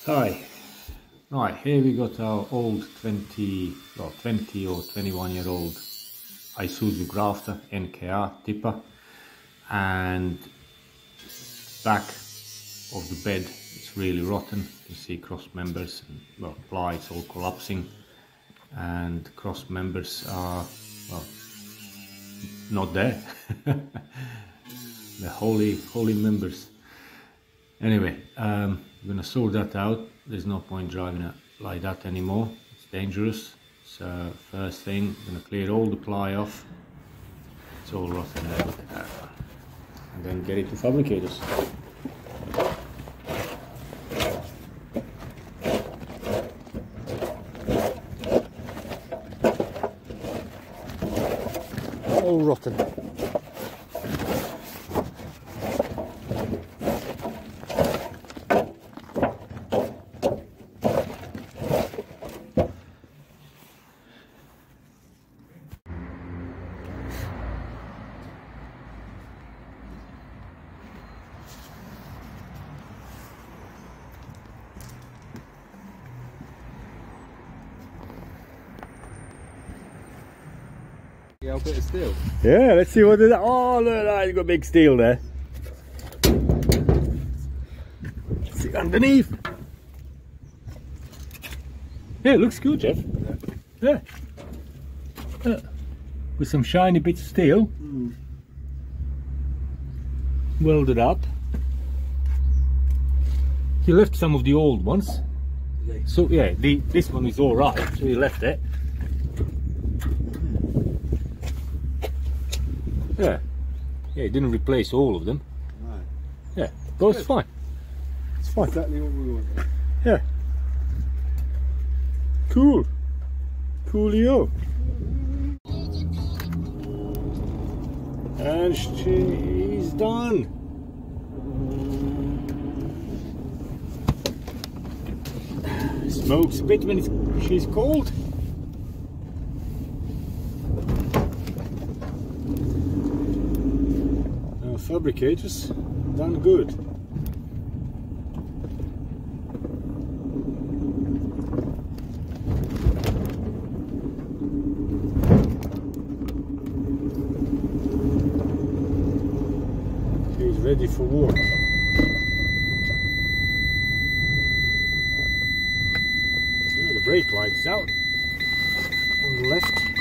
Hi. Right, here we got our old 20 or 21-year-old Isuzu Grafter NKR tipper, and back of the bed is really rotten. You see cross members and well, plies all collapsing, and cross members are well not there. The holy members. Anyway, we're gonna sort that out. There's no point driving it like that anymore. It's dangerous. So first thing, I'm gonna clear all the ply off. It's all rotten there, look at that. And then get it to fabricators. All rotten. Yeah, a bit of steel. Yeah, let's see what it is. Oh, look, you've got a big steel there. See underneath. Yeah, it looks good, Jeff. Yeah. With some shiny bits of steel. Welded up. You left some of the old ones. So yeah, this one is all right. So you left it. Yeah, it didn't replace all of them. Right. Yeah, but it's fine. It's fine. Exactly what we want. Yeah. Cool. Coolio. And she's done. Smokes a bit when she's cold. Fabricators done good. He's ready for war. So the brake light is out on the left.